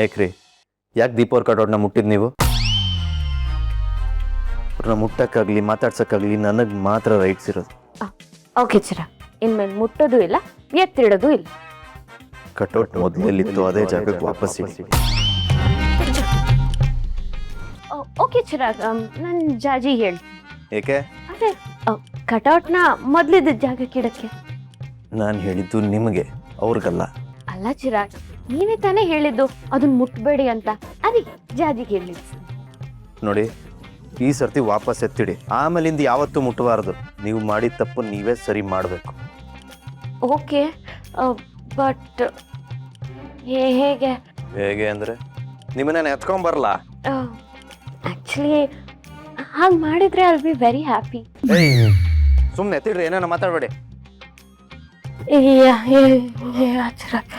ಏಕ್ರಿ ಯಾಕೆ ದೀಪ ಅವ್ರ ಕಟೌಟ್ನ ಮುಟ್ಟಿದ್ ನೀವು? ಅವ್ರನ್ನ ಮುಟ್ಟಕ್ಕಾಗ್ಲಿ ಮಾತಾಡ್ಸಕ್ಕಾಗ್ಲಿ ನನಗೆ ಮಾತ್ರ ರೈಟ್ಸ್ ಇರೋದು. ಓಕೆ ಚಿರ, ಇನ್ಮೇಲೆ ಮುಟ್ಟೋದು ಇಲ್ಲ, ಎತ್ತಿಡೋದು ಇಲ್ಲ. ಕಟೌಟ್ ಮೊದಲೆಲ್ಲಿತ್ತು ಅದೇ ಜಾಗಕ್ಕೆ ವಾಪಸ್ ಇಡಿ. ಓಕೆ ಚಿರ, ನಾನು ಜಾಜಿ ಹೇಳಿ. ಏಕೆ? ಅದೇ ಕಟೌಟ್ನ ಮೊದಲಿದ್ದ ಜಾಗಕ್ಕೆ ಇಡಕ್ಕೆ. ನಾನು ಹೇಳಿದ್ದು ನಿಮಗೆ, ಅವ್ರಿಗಲ್ಲ. ಅಲ್ಲ ಚಿರಾಗ್, ನೀವೇ ತಾನೇ ಹೇಳಿದ್ದು ಅದನ್ನ ಮುಟ್ಬೇಡಿ ಅಂತ, ಅದಕ್ಕೆ ಜಾಜಿಗೆ ಹೇಳಿದ್ದು. ನೋಡಿ, ಈ ಸರ್ತಿ ವಾಪಸ್ ಎತ್ತಿಡಿ, ಆಮೇಲಿಂದ ಯಾವತ್ತೂ ಮುಟ್ಟಬಾರ್ದು. ನೀವು ಮಾಡಿದ ತಪ್ಪು ನೀವೇ ಸರಿ ಮಾಡಬೇಕು. ಓಕೆ, ಬಟ್ ಹೇಗೆ? ಹೇಗೆ ಅಂದರೆ ನಿಮ್ಮನ್ನ ಎತ್ಕೊಂಬರಲ್ಲ. ಆಕ್ಚುಲಿ ಹಾಗೆ ಮಾಡಿದ್ರೆ I will be very happy. ಸುಮ್ಮನೆ ಎತ್ತಿಡ್ರಿ, ಏನೇನೋ ಮಾತಾಡಬೇಡಿ. ಚಿರಾಗ್,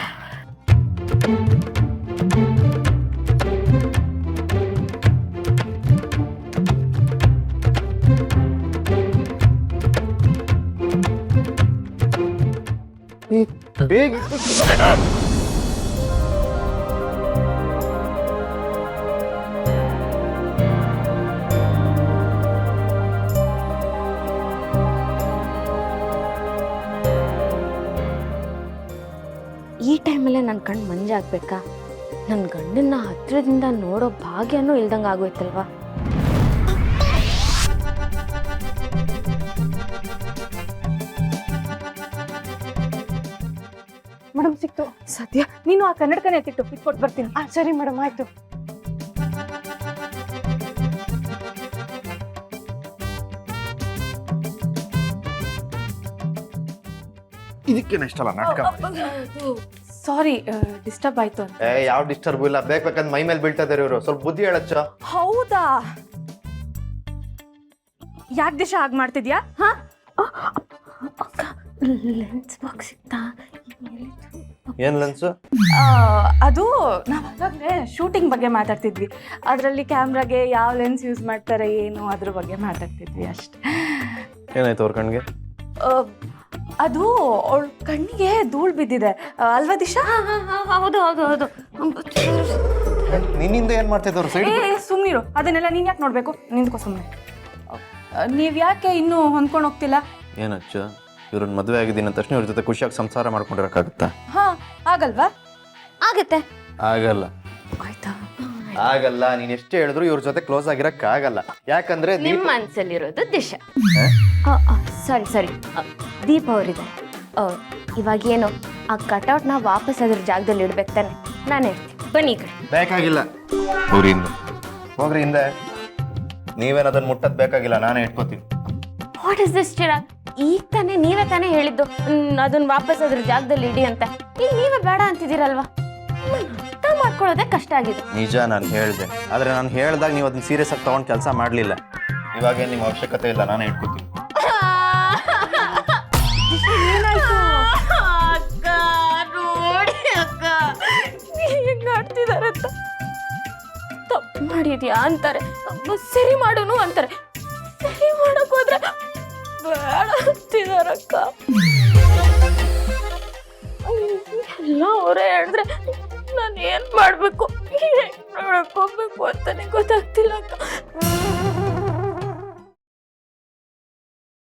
ಬೇಗ ಈ ಟೈಮಲ್ಲೇ ನನ್ನ ಕಣ್ಣು ಮಂಜಾಗ್ಬೇಕಾ? ನನ್ನ ಗಂಡನ್ನ ಹತ್ರದಿಂದ ನೋಡೋ ಭಾಗ್ಯನೂ ಇಲ್ದಂಗೆ ಆಗೋಯ್ತಲ್ವಾ? ಮೇಡಮ್ ಸಿಕ್ತು. ಸದ್ಯ ನೀನು ಆ ಕನ್ನಡಕನೇ ಎತ್ತಿಟ್ಟು ಇಟ್ಕೊಟ್ಟು ಬರ್ತೀನಿ. ಸರಿ ಮೇಡಮ್, ಆಯ್ತು. ಇದಕ್ಕೇನು ಇಷ್ಟಲ್ಲ ನಾಟಕ? ಸಾರಿ, ಡಿಸ್ಟರ್ಬ್ ಆಯ್ತು ಅಂತ. ಯಾವ ಡಿಸ್ಟರ್ಬ್ ಇಲ್ಲ, ಬೇಕಂದ್ ಮೈ ಮೇಲೆ ಬೀಳ್ತಾ ಇದಾರೆ ಇವರು. ಸ್ವಲ್ಪ ಬುದ್ಧಿ ಹೇಳಚ್ಚ. ಹೌದಾ? ಯಾಕೆ ದಿಶಾ ಹಾಗೆ ಮಾಡ್ತಿದ್ಯಾ? ಹಾ, ಲೆನ್ಸ್ ಬಾಕ್ಸ್ ಸಿಗ್ತಾ? ಏನ್ ಲೆನ್ಸು? ಅದು ನಾವು ಅವಾಗಲೇ ಶೂಟಿಂಗ್ ಬಗ್ಗೆ ಮಾತಾಡ್ತಿದ್ವಿ. ಅದರಲ್ಲಿ ಕ್ಯಾಮ್ರಾಗೆ ಯಾವ ಲೆನ್ಸ್ ಯೂಸ್ ಮಾಡ್ತಾರೆ ಏನು ಅದ್ರ ಬಗ್ಗೆ ಮಾತಾಡ್ತಿದ್ವಿ ಅಷ್ಟೇ. ಏನಾಯ್ತು ಅವ್ರ ಕಣ್ಣಿಗೆ? ಅದು ಅವಳ ಕಣ್ಣಿಗೆ ಧೂಳು ಬಿದ್ದಿದೆ ಅಲ್ವಾ ದಿಶಾ? ಹೌದು ಹೌದು ಹೌದು. ನಿನ್ನಿಂದ ಏನ್ ಮಾಡ್ತಿದ್ದವ್ರು? ಸೈಡ್ ಸುಮ್ಮನಿರು, ಅದನ್ನೆಲ್ಲ ನೀನ್ ಯಾಕೆ ನೋಡ್ಬೇಕು? ನಿಂತ್ಕೋ ಸುಮ್ಮನೆ. ನೀವ್ ಯಾಕೆ ಇನ್ನೂ ಹೊಂದ್ಕೊಂಡು ಹೋಗ್ತಿಲ್ಲ? ಏನಚ್ಚ, ಇವ್ರನ್ನ ಮದುವೆ ಆಗಿದ್ದೀನಿ ಅಂದ ತಕ್ಷಣ ಇವ್ರ ಜೊತೆ ಖುಷಿಯಾಗಿ ಸಂಸಾರ ಮಾಡ್ಕೊಂಡಿರಕ್ಕಾಗುತ್ತಾ? ಹಾ, ಆಗಲ್ವಾ? ಆಗತ್ತೆ. ಆಗಲ್ಲ. ಆಯ್ತಾ? ಆಗಲ್ಲ. ನೀನ್ ಎಷ್ಟೇ ಹೇಳಿದ್ರು ಇವ್ರ ಜೊತೆ ಕ್ಲೋಸ್ ಆಗಿರಕ್ ಆಗಲ್ಲ. ಯಾಕಂದ್ರೆ ನಿಮ್ಮ ಮನ್ಸಲ್ಲಿರೋದು ದಿಶಾ. ಸಾರಿ, ದೀಪ ಅವರಿದ್ದಾರೆ. ಇವಾಗ ಏನು ಆ ಕಟೌಟ್ನ ವಾಪಸ್ ಅದ್ರ ಜಾಗದಲ್ಲಿ ಇಡ್ಬೇಕು ತಾನೆ? ನಾನು ಹೇಳ್ತೀನಿ, ಬನ್ನಿ ಈ ಕಡೆ. ಬೇಕಾಗಿಲ್ಲ, ಹೋಗ್ರಿ ಹಿಂದೆ. ನೀವೇನು ಅದನ್ನ ಮುಟ್ಟದ್ ಬೇಕಾಗಿಲ್ಲ, ನಾನೇ ಇಟ್ಕೋತೀನಿ. What is this Chirag? ಈಗ ತಾನೇ ನೀವೇ ತಾನೇ ಹೇಳಿದ್ದು ಅದನ್ನ ವಾಪಸ್ ಅದ್ರ ಜಾಗದಲ್ಲಿ ಇಡಿ ಅಂತ. ಈಗ ನೀವೇ ಬೇಡ ಅಂತಿದ್ದೀರಲ್ವಾ? ಅರ್ಥ ಮಾಡ್ಕೊಳ್ಳೋದೇ ಕಷ್ಟ ಆಗಿದೆ. ನಿಜ, ನಾನು ಹೇಳ್ದೆ. ಆದ್ರೆ ನಾನು ಹೇಳ್ದಾಗ ನೀವು ಅದನ್ನ ಸೀರಿಯಸ್ ಆಗಿ ತಗೊಂಡು ಕೆಲಸ ಮಾಡ್ಲಿಲ್ಲ. ಇವಾಗೇನು ನಿಮ್ಮ ಅವಶ್ಯಕತೆ ಇಲ್ಲ, ನಾನೇ ಇಟ್ಕೋತೀನಿ. ಆಡ್ತಿದಾರಂತ ತಪ್ಪು ಮಾಡಿದ್ಯಾ ಅಂತಾರೆ, ಸರಿ ಮಾಡೋನು ಅಂತಾರೆ. ಸರಿ ಮಾಡಕ್ ಹೋದ್ರೆ ಬೇಡ ಅಂತಿದಾರಕ್ಕ. ಎಲ್ಲ ಅವರೇ ಹೇಳಿದ್ರೆ ನಾನು ಏನ್ ಮಾಡ್ಬೇಕು, ಹೇಗ್ ನೋಡಕ್ ಹೋಗ್ಬೇಕು ಅಂತಾನೆ ಗೊತ್ತಾಗ್ತಿಲ್ಲ ಅಕ್ಕ.